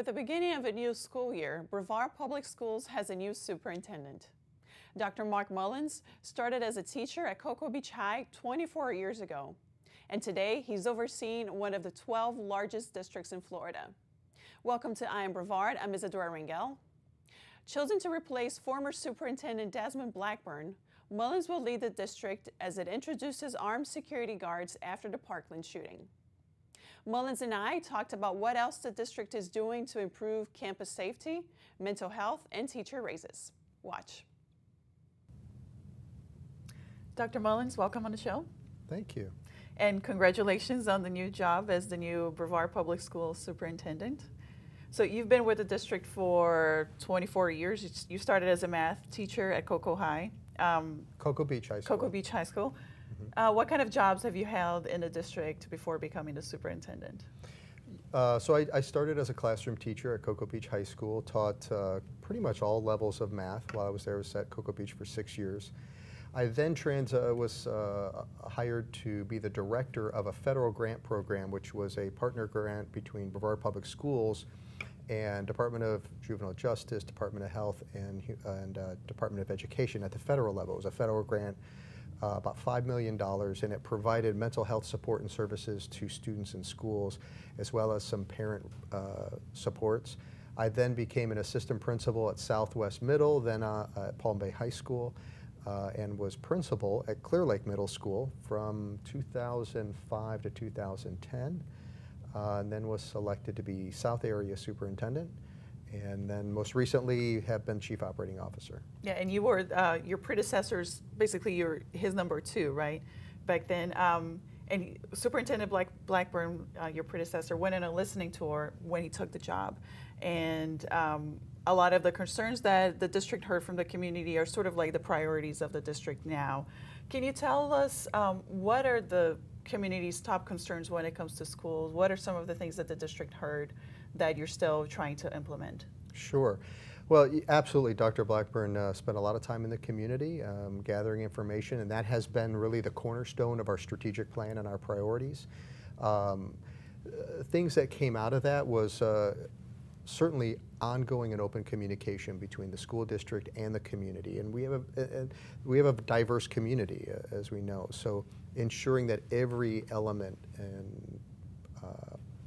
With the beginning of a new school year, Brevard Public Schools has a new superintendent. Dr. Mark Mullins started as a teacher at Cocoa Beach High 24 years ago, and today he's overseeing one of the 12 largest districts in Florida. Welcome to I Am Brevard. I'm Isadora Rangel. Chosen to replace former Superintendent Desmond Blackburn, Mullins will lead the district as it introduces armed security guards after the Parkland shooting. Mullins and I talked about what else the district is doing to improve campus safety, mental health, and teacher raises. Watch. Dr. Mullins, welcome on the show. Thank you. And congratulations on the new job as the new Brevard Public Schools Superintendent. So you've been with the district for 24 years. You started as a math teacher at Cocoa High. Cocoa Beach High School. Cocoa Beach High School. What kind of jobs have you held in the district before becoming the superintendent? So I started as a classroom teacher at Cocoa Beach High School, taught pretty much all levels of math while I was there. I was at Cocoa Beach for 6 years. I then was hired to be the director of a federal grant program, which was a partner grant between Brevard Public Schools and Department of Juvenile Justice, Department of Health, and Department of Education at the federal level. It was a federal grant, about $5 million, and it provided mental health support and services to students in schools, as well as some parent supports. I then became an assistant principal at Southwest Middle, then at Palm Bay High School, and was principal at Clear Lake Middle School from 2005 to 2010, and then was selected to be South Area Superintendent, and then most recently have been Chief Operating Officer. Yeah, and you were, your predecessors, basically you were his number 2, right, back then. And Superintendent Blackburn, your predecessor, went on a listening tour when he took the job. And a lot of the concerns that the district heard from the community are sort of like the priorities of the district now. Can you tell us what are the community's top concerns when it comes to schools? What are some of the things that the district heard that you're still trying to implement? Sure. Well, absolutely. Dr. Blackburn spent a lot of time in the community gathering information, and that has been really the cornerstone of our strategic plan and our priorities. Things that came out of that was certainly ongoing and open communication between the school district and the community, and we have a diverse community, as we know. So ensuring that every element and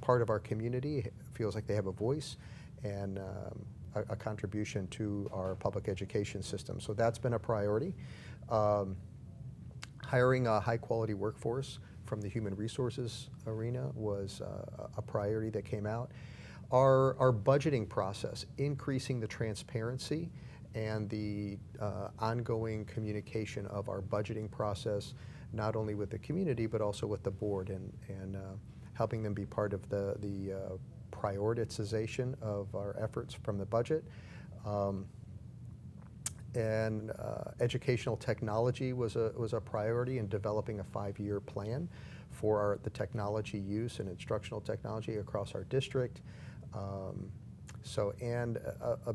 part of our community feels like they have a voice and a contribution to our public education system. So that's been a priority. Hiring a high-quality workforce from the human resources arena was a priority that came out. Our budgeting process, increasing the transparency and the ongoing communication of our budgeting process, not only with the community but also with the board, and helping them be part of the prioritization of our efforts from the budget. Educational technology was a priority in developing a 5-year plan for the technology use and instructional technology across our district. A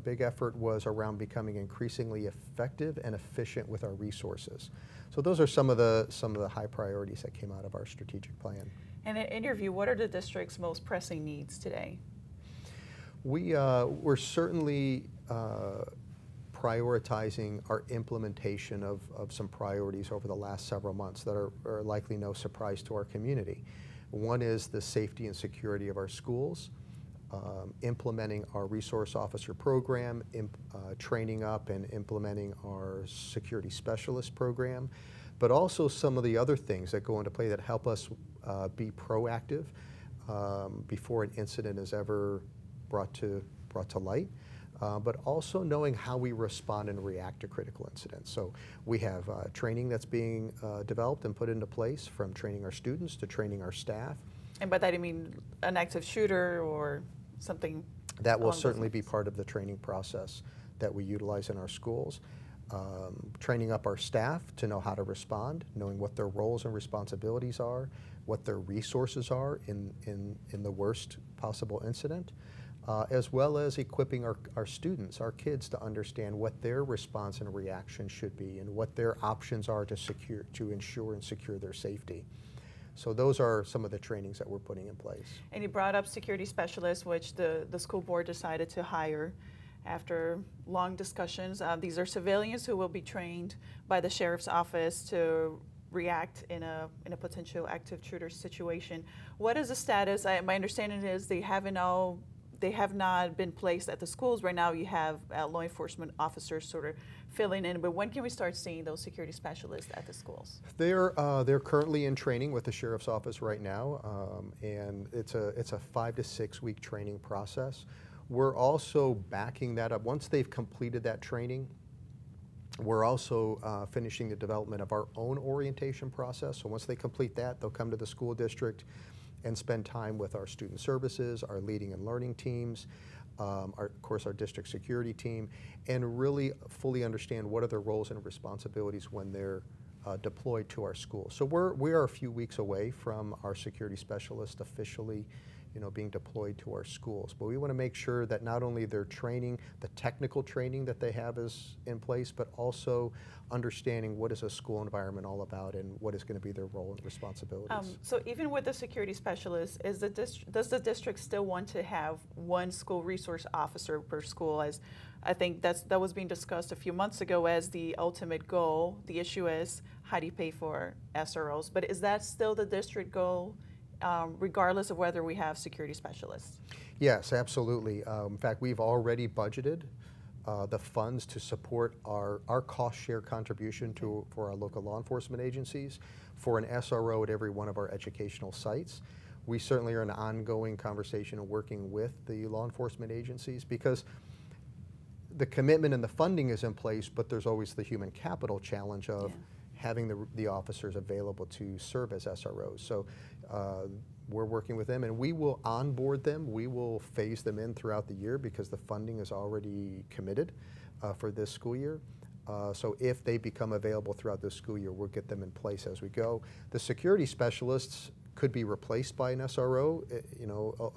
big effort was around becoming increasingly effective and efficient with our resources. So those are some of the high priorities that came out of our strategic plan. And in your view, what are the district's most pressing needs today? We're certainly prioritizing our implementation of some priorities over the last several months that are likely no surprise to our community. One is the safety and security of our schools, implementing our resource officer program, training up and implementing our security specialist program, but also some of the other things that go into play that help us be proactive before an incident is ever brought to light, but also knowing how we respond and react to critical incidents. So we have training that's being developed and put into place, from training our students to training our staff. And by that I mean an active shooter or something? That will certainly be part of the training process that we utilize in our schools. Training up our staff to know how to respond, knowing what their roles and responsibilities are, what their resources are in the worst possible incident, as well as equipping our students, our kids, to understand what their response and reaction should be and what their options are to ensure and secure their safety. So those are some of the trainings that we're putting in place. And you brought up security specialists, which the school board decided to hire after long discussions. These are civilians who will be trained by the sheriff's office to react in a potential active shooter situation. What is the status? My understanding is they have not been placed at the schools. Right now you have law enforcement officers sort of filling in, but when can we start seeing those security specialists at the schools? They're currently in training with the sheriff's office right now, and it's a 5 to 6 week training process. We're also backing that up. Once they've completed that training, we're also finishing the development of our own orientation process. So once they complete that, they'll come to the school district and spend time with our student services, our leading and learning teams, of course our district security team, and really fully understand what are their roles and responsibilities when they're deployed to our school. So we are a few weeks away from our security specialist officially being deployed to our schools. But we want to make sure that not only their training, the technical training that they have is in place, but also understanding what is a school environment all about and what is going to be their role and responsibilities. So even with the security specialist, does the district still want to have one school resource officer per school? As I think that was being discussed a few months ago as the ultimate goal. The issue is how do you pay for SROs? But is that still the district goal? Regardless of whether we have security specialists? Yes, absolutely. In fact, we've already budgeted the funds to support our cost share contribution for our local law enforcement agencies for an SRO at every one of our educational sites. We certainly are in ongoing conversation and working with the law enforcement agencies because the commitment and the funding is in place, but there's always the human capital challenge of having the officers available to serve as SROs. So we're working with them, and we will onboard them. We will phase them in throughout the year because the funding is already committed for this school year. So if they become available throughout this school year, we'll get them in place as we go. The security specialists could be replaced by an SRO,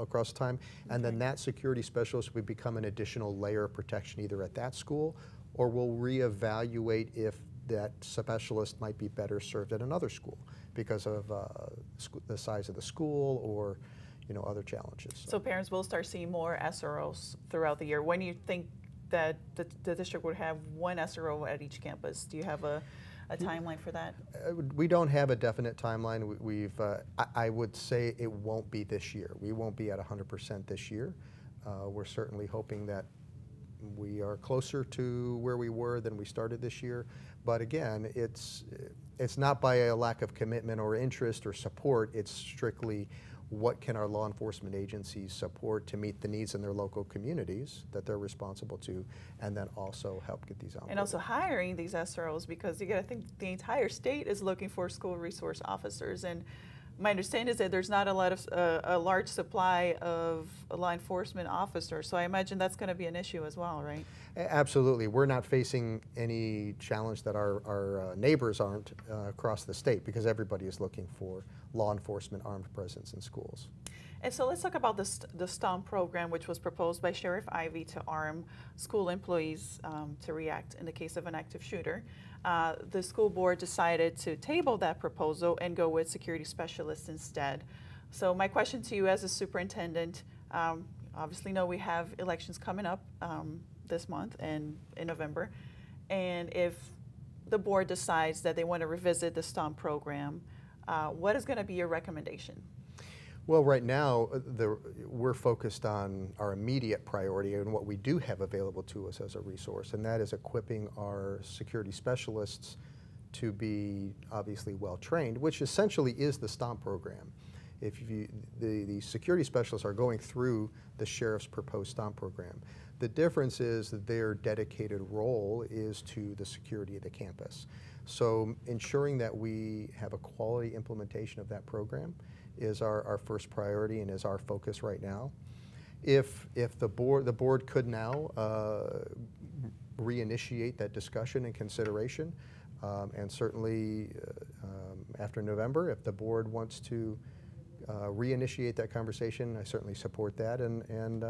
across time, and then that security specialist would become an additional layer of protection either at that school, or we'll reevaluate if that specialist might be better served at another school because of the size of the school or other challenges. So parents will start seeing more SROs throughout the year. When do you think that the district would have one SRO at each campus? Do you have a timeline for that? We don't have a definite timeline. I would say it won't be this year. We won't be at 100% this year. We're certainly hoping that we are closer to where we were than we started this year. But again, it's not by a lack of commitment or interest or support. It's strictly what can our law enforcement agencies support to meet the needs in their local communities that they're responsible to, and then also help get these on. And also hiring these SROs, because you got to think the entire state is looking for school resource officers. And my understanding is that there's not a large supply of law enforcement officers, so I imagine that's going to be an issue as well, right? Absolutely. We're not facing any challenge that our neighbors aren't across the state, because everybody is looking for law enforcement armed presence in schools. And so let's talk about the STOMP program, which was proposed by Sheriff Ivey to arm school employees to react in the case of an active shooter. The school board decided to table that proposal and go with security specialists instead. So my question to you as a superintendent, obviously know we have elections coming up this month and in November, and if the board decides that they want to revisit the STOMP program, what is going to be your recommendation? Well, right now, we're focused on our immediate priority and what we do have available to us as a resource, and that is equipping our security specialists to be obviously well-trained, which essentially is the STOMP program. The security specialists are going through the sheriff's proposed STOMP program. The difference is that their dedicated role is to the security of the campus. So ensuring that we have a quality implementation of that program is our first priority and is our focus right now. If the board could now reinitiate that discussion and consideration, and certainly after November, if the board wants to reinitiate that conversation, I certainly support that, and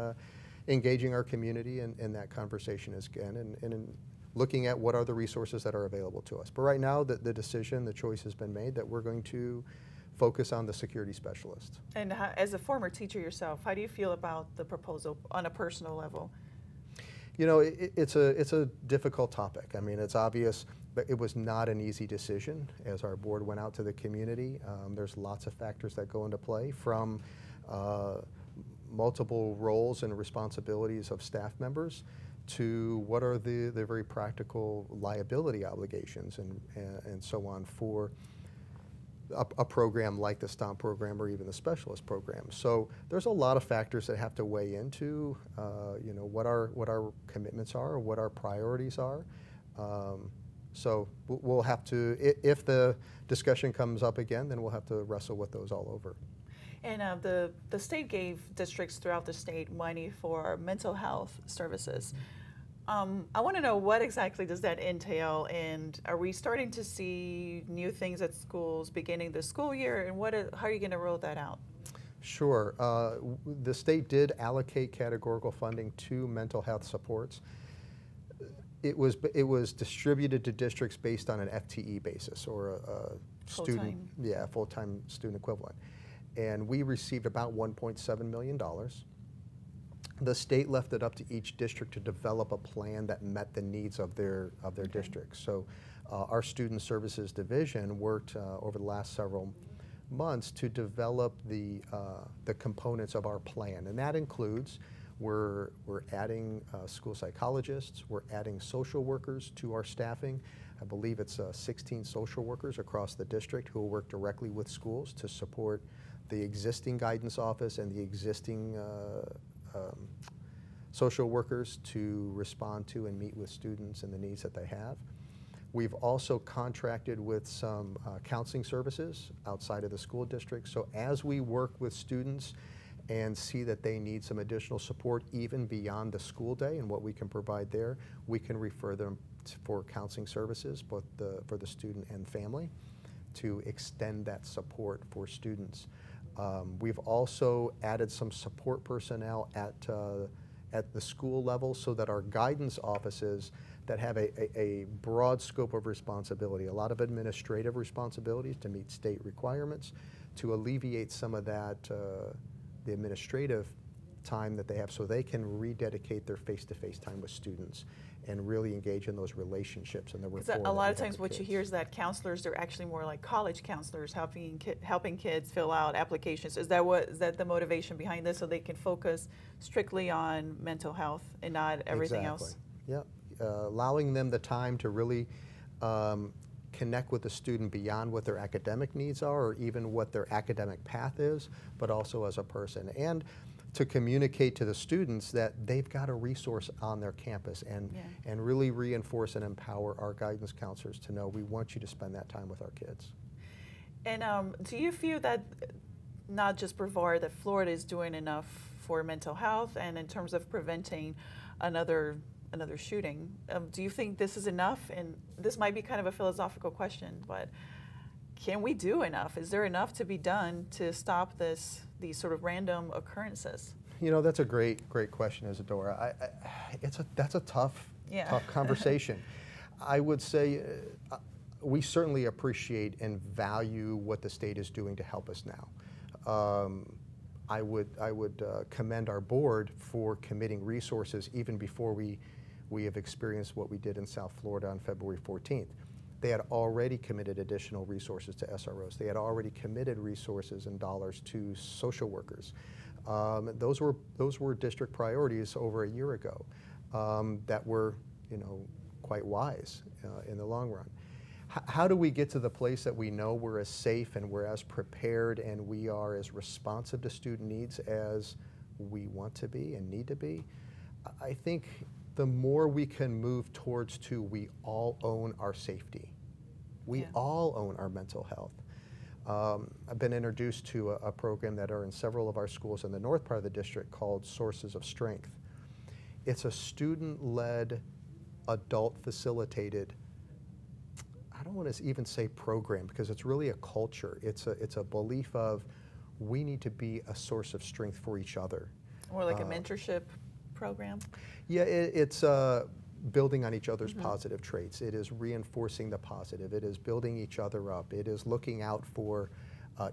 engaging our community in that conversation again, and in looking at what are the resources that are available to us. But right now, the choice has been made that we're going to focus on the security specialist. And as a former teacher yourself, how do you feel about the proposal on a personal level? You know, it's a difficult topic. I mean, it's obvious that it was not an easy decision as our board went out to the community. There's lots of factors that go into play, from multiple roles and responsibilities of staff members to what are the very practical liability obligations and so on for a program like the STOMP program or even the specialist program. So there's a lot of factors that have to weigh into you know, what our commitments are, or what our priorities are. So we'll have to, if the discussion comes up again, then we'll have to wrestle with those all over. And the state gave districts throughout the state money for mental health services. I want to know, what exactly does that entail, and are we starting to see new things at schools beginning the school year, and how are you going to roll that out? Sure. The state did allocate categorical funding to mental health supports. It was distributed to districts based on an FTE basis, or a student, full-time student equivalent. And we received about $1.7 million. The state left it up to each district to develop a plan that met the needs of their district. So our Student Services Division worked over the last several months to develop the components of our plan, and that includes we're adding school psychologists, we're adding social workers to our staffing. I believe it's 16 social workers across the district who will work directly with schools to support the existing guidance office and the existing social workers to respond to and meet with students and the needs that they have. We've also contracted with some counseling services outside of the school district. So as we work with students and see that they need some additional support even beyond the school day and what we can provide there, we can refer them for counseling services, both for the student and family, to extend that support for students. We've also added some support personnel at the school level, so that our guidance offices that have a broad scope of responsibility, a lot of administrative responsibilities to meet state requirements, to alleviate some of that, the administrative time that they have, so they can rededicate their face-to-face time with students and really engage in those relationships and the rapport. A lot of times what you hear is that counselors, they're actually more like college counselors, helping kids fill out applications. Is that the motivation behind this, so they can focus strictly on mental health and not everything else? Yeah, allowing them the time to really connect with the student beyond what their academic needs are, or even what their academic path is, but also as a person. And to communicate to the students that they've got a resource on their campus, and really reinforce and empower our guidance counselors to know, we want you to spend that time with our kids. And do you feel that not just Brevard, that Florida is doing enough for mental health and in terms of preventing another shooting? Do you think this is enough? And this might be kind of a philosophical question, but can we do enough? Is there enough to be done to stop these sort of random occurrences? You know, that's a great question, Isadora. That's a tough conversation. I would say we certainly appreciate and value what the state is doing to help us now. I would commend our board for committing resources even before we have experienced what we did in South Florida on February 14th. They had already committed additional resources to SROs. They had already committed resources and dollars to social workers. Those were district priorities over a year ago that were, you know, quite wise in the long run. How do we get to the place that we know we're as safe and we're as prepared and we are as responsive to student needs as we want to be and need to be? I think the more we can move towards we all own our safety. We all own our mental health. I've been introduced to a program that are in several of our schools in the north part of the district called Sources of Strength. It's a student-led, adult-facilitated, I don't want to even say program, because it's really a culture. It's a belief of, we need to be a source of strength for each other. Or like a mentorship program? Yeah, it's building on each other's positive traits. It is reinforcing the positive. It is building each other up. It is looking out for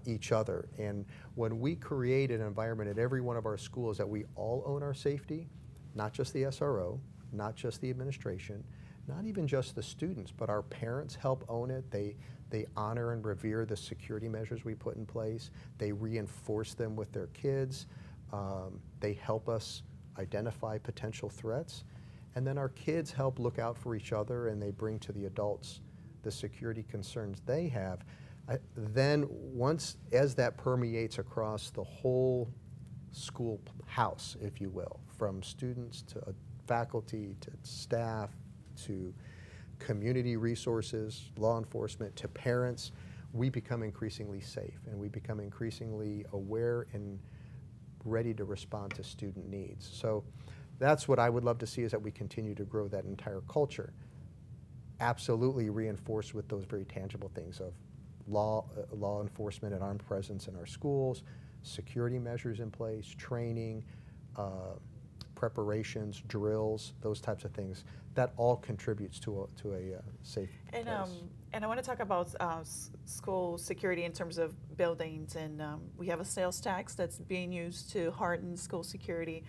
each other. And when we create an environment at every one of our schools that we all own our safety, not just the SRO, not just the administration, not even just the students, but our parents help own it. They honor and revere the security measures we put in place. They reinforce them with their kids. They help us identify potential threats. And then our kids help look out for each other, and they bring to the adults the security concerns they have. Then once, as that permeates across the whole school house, if you will, from students to faculty to staff to community resources, law enforcement, to parents, we become increasingly safe, and we become increasingly aware and ready to respond to student needs. So that's what I would love to see, is that we continue to grow that entire culture. Absolutely reinforced with those very tangible things of law enforcement and armed presence in our schools, security measures in place, training, preparations, drills, those types of things. That all contributes to a safe place. And I want to talk about school security in terms of buildings, and we have a sales tax that's being used to harden school security.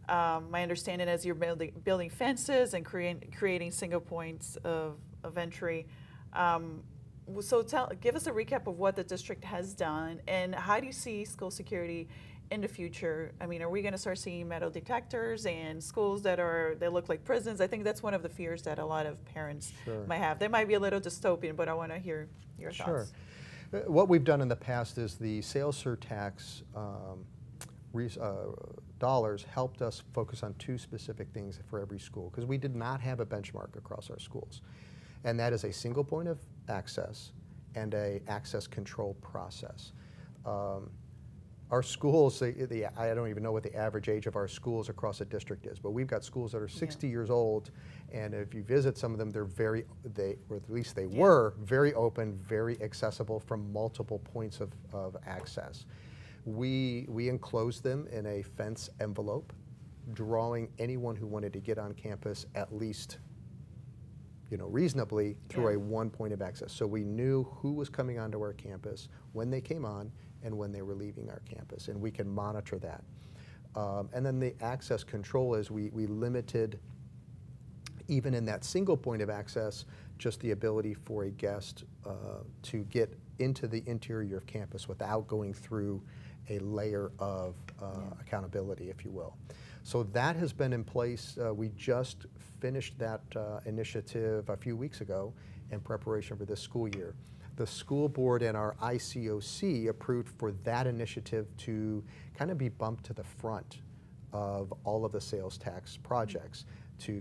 My understanding is you're building fences and creating single points of entry. So give us a recap of what the district has done, and how do you see school security in the future? I mean, are we going to start seeing metal detectors and schools that look like prisons? I think that's one of the fears that a lot of parents might have. They might be a little dystopian, but I want to hear your thoughts. What we've done in the past is the sales surtax dollars helped us focus on two specific things for every school, because we did not have a benchmark across our schools. And that is a single point of access and a access control process. Our schools, I don't even know what the average age of our schools across the district is, but we've got schools that are 60 years old, and if you visit some of them, or at least they were, very open, very accessible from multiple points of access. We enclosed them in a fence envelope, drawing anyone who wanted to get on campus at least, reasonably through a one point of access. So we knew who was coming onto our campus, when they came on, and when they were leaving our campus, and we can monitor that. And then the access control is we limited, even in that single point of access, just the ability for a guest to get into the interior of campus without going through a layer of accountability, if you will. So that has been in place. We just finished that initiative a few weeks ago in preparation for this school year. The school board and our ICOC approved for that initiative to kind of be bumped to the front of all of the sales tax projects to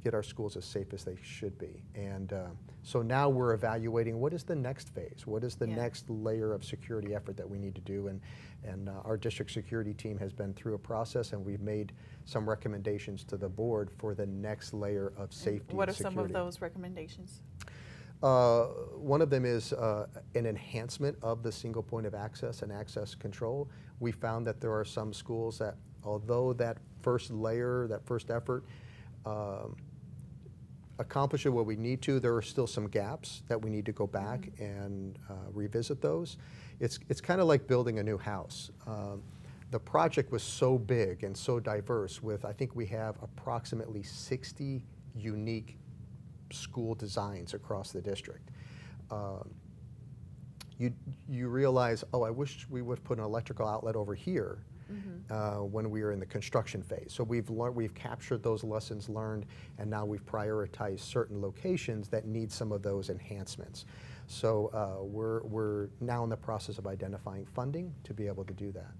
get our schools as safe as they should be. And so now we're evaluating what is the next phase, what is the next layer of security effort that we need to do, and our district security team has been through a process, and we've made some recommendations to the board for the next layer of safety. What and are some security. of those recommendations? One of them is an enhancement of the single point of access and access control. We found that there are some schools that, although that first layer, that first effort, accomplishes what we need to, there are still some gaps that we need to go back and revisit those. It's kind of like building a new house. The project was so big and so diverse with, I think we have approximately 60 unique school designs across the district. You realize, oh, I wish we would put an electrical outlet over here when we were in the construction phase. So we've captured those lessons learned, and now we've prioritized certain locations that need some of those enhancements. So we're now in the process of identifying funding to be able to do that.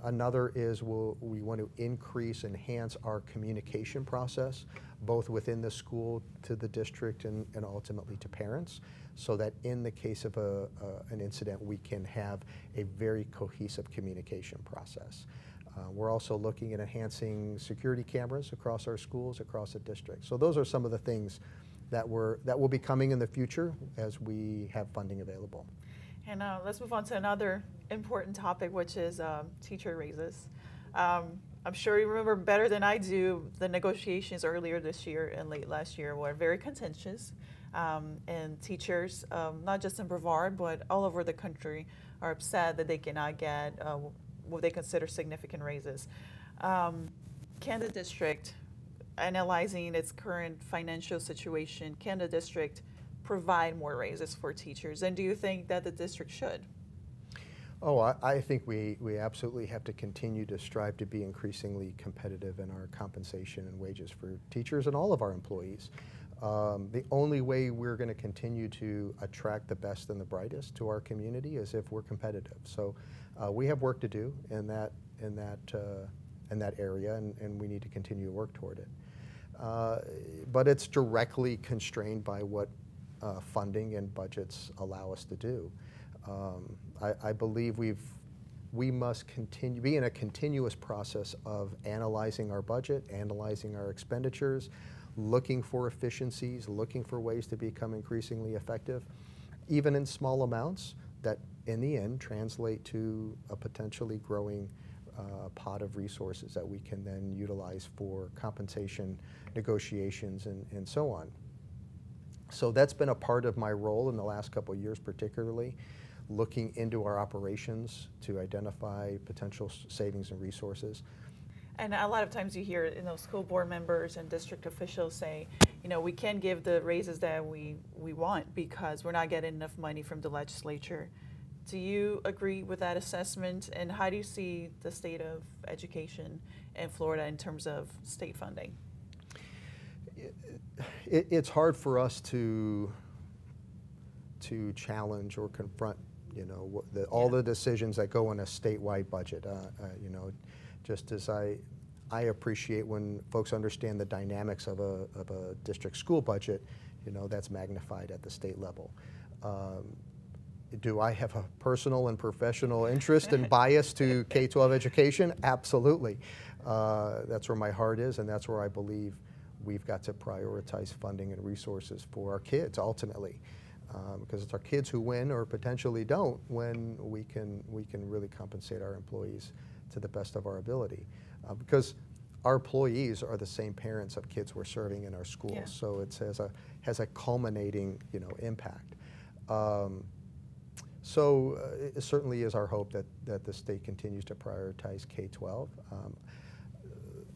Another is we want to enhance our communication process, both within the school to the district and ultimately to parents, so that in the case of an incident, we can have a very cohesive communication process. We're also looking at enhancing security cameras across our schools, across the district. So those are some of the things that will be coming in the future as we have funding available. And let's move on to another important topic, which is teacher raises. I'm sure you remember better than I do, the negotiations earlier this year and late last year were very contentious. And teachers, not just in Brevard, but all over the country, are upset that they cannot get what they consider significant raises. Can the district, analyzing its current financial situation, can the district provide more raises for teachers? And do you think that the district should? Oh, I think we absolutely have to continue to strive to be increasingly competitive in our compensation and wages for teachers and all of our employees. The only way we're going to continue to attract the best and the brightest to our community is if we're competitive. So we have work to do in that area, and we need to continue to work toward it. But it's directly constrained by what funding and budgets allow us to do. I believe we must be in a continuous process of analyzing our budget, analyzing our expenditures, looking for efficiencies, looking for ways to become increasingly effective, even in small amounts that in the end translate to a potentially growing pot of resources that we can then utilize for compensation negotiations and so on. So that's been a part of my role in the last couple of years, particularly looking into our operations to identify potential savings and resources. And a lot of times you hear, school board members and district officials say, we can't give the raises that we want because we're not getting enough money from the legislature. Do you agree with that assessment? And how do you see the state of education in Florida in terms of state funding? It's hard for us to challenge or confront, all the decisions that go in a statewide budget. Just as I appreciate when folks understand the dynamics of a district school budget, that's magnified at the state level. Do I have a personal and professional interest and bias to K-12 education? Absolutely. That's where my heart is, and that's where I believe we've got to prioritize funding and resources for our kids ultimately, because it's our kids who win or potentially don't when we can really compensate our employees to the best of our ability, because our employees are the same parents of kids we're serving in our schools. Yeah. So it has a culminating impact. So it certainly is our hope that the state continues to prioritize K-12.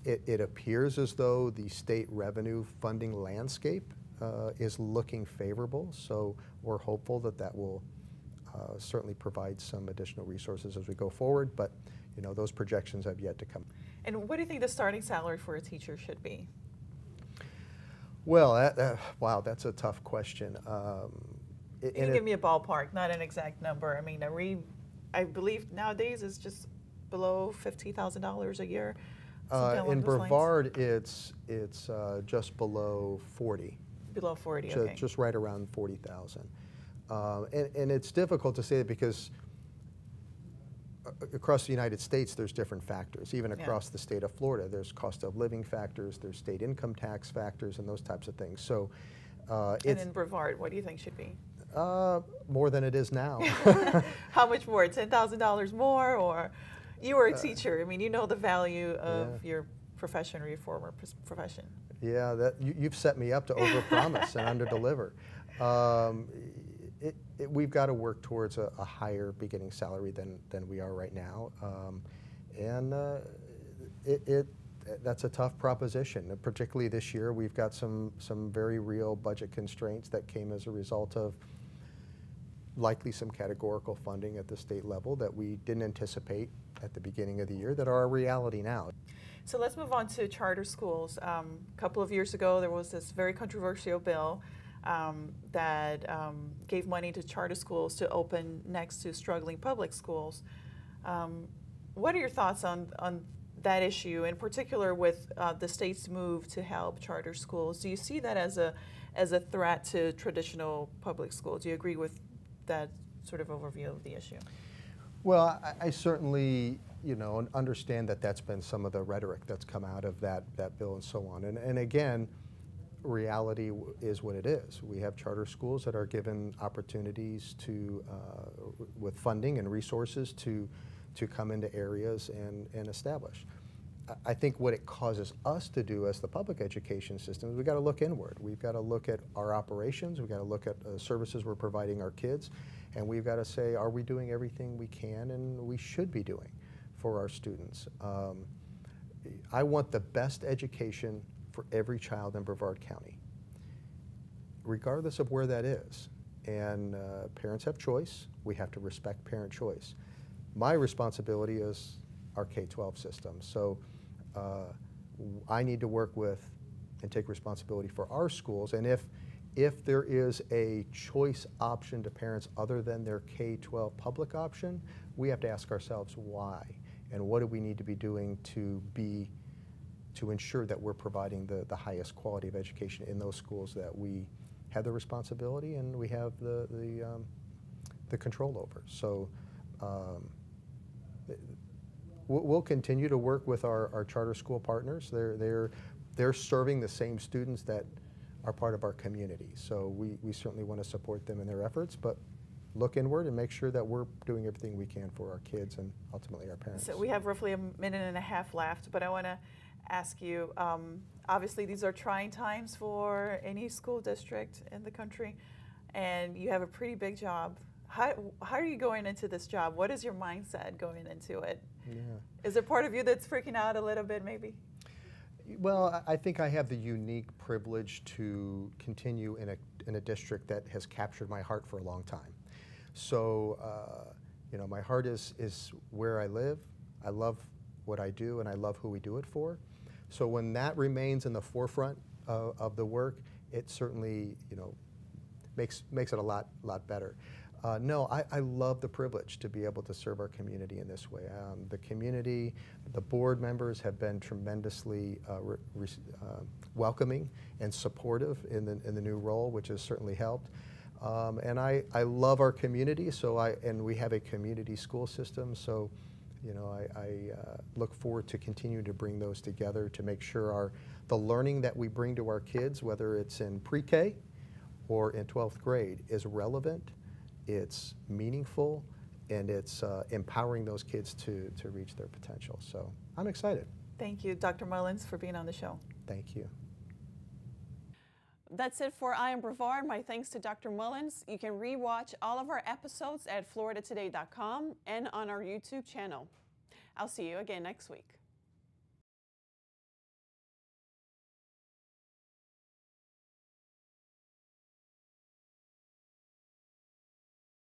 It appears as though the state revenue funding landscape is looking favorable, so we're hopeful that will certainly provide some additional resources as we go forward, but those projections have yet to come. And what do you think the starting salary for a teacher should be? Well, wow, that's a tough question. You can give me a ballpark, not an exact number. I mean, I believe nowadays it's just below $50,000 a year. In Brevard, it's just below 40. Below 40, okay. Just right around 40,000. And it's difficult to say that because across the United States, there's different factors. Even across the state of Florida, there's cost of living factors, there's state income tax factors, and those types of things. So, and in Brevard, what do you think should be? More than it is now. How much more? $10,000 more, or you were a teacher? I mean, you know the value of your profession or your former profession. Yeah, you've set me up to overpromise and underdeliver. We've got to work towards a higher beginning salary than we are right now, and that's a tough proposition. Particularly this year, we've got some very real budget constraints that came as a result of likely some categorical funding at the state level that we didn't anticipate at the beginning of the year that are a reality now. So let's move on to charter schools. A couple of years ago, there was this very controversial bill that gave money to charter schools to open next to struggling public schools. What are your thoughts on that issue, in particular with the state's move to help charter schools? Do you see that as a threat to traditional public schools? Do you agree with that sort of overview of the issue? Well, I certainly understand that that's been some of the rhetoric that's come out of that bill and so on. And again, reality is what it is. We have charter schools that are given opportunities to, with funding and resources to come into areas and establish. I think what it causes us to do as the public education system is we've got to look inward. We've got to look at our operations. We've got to look at the services we're providing our kids. And we've got to say, are we doing everything we can and we should be doing for our students? I want the best education for every child in Brevard County, regardless of where that is. And parents have choice. We have to respect parent choice. My responsibility is our K-12 system. So I need to work with and take responsibility for our schools. And if there is a choice option to parents other than their K-12 public option, we have to ask ourselves why, and what do we need to be doing to ensure that we're providing the highest quality of education in those schools that we have the responsibility and we have the control over. So we'll continue to work with our charter school partners. They're serving the same students that are part of our community. So we certainly want to support them in their efforts, but look inward and make sure that we're doing everything we can for our kids and ultimately our parents. So we have roughly a minute and a half left, but I want to ask you, obviously these are trying times for any school district in the country, and you have a pretty big job. How are you going into this job? What is your mindset going into it? Yeah. Is there part of you that's freaking out a little bit maybe? Well, I think I have the unique privilege to continue in a district that has captured my heart for a long time. So, you know, my heart is where I live. I love what I do, and I love who we do it for. So when that remains in the forefront of the work, it certainly, you know, makes it a lot better. No, I love the privilege to be able to serve our community in this way. The community, the board members have been tremendously welcoming and supportive in the new role, which has certainly helped. And I love our community, and we have a community school system, so you know, I look forward to continuing to bring those together to make sure the learning that we bring to our kids, whether it's in pre-K or in 12th grade, is relevant, it's meaningful, and it's empowering those kids to reach their potential. So I'm excited. Thank you, Dr. Mullins, for being on the show. Thank you. That's it for I Am Brevard. My thanks to Dr. Mullins. You can rewatch all of our episodes at floridatoday.com and on our YouTube channel. I'll see you again next week.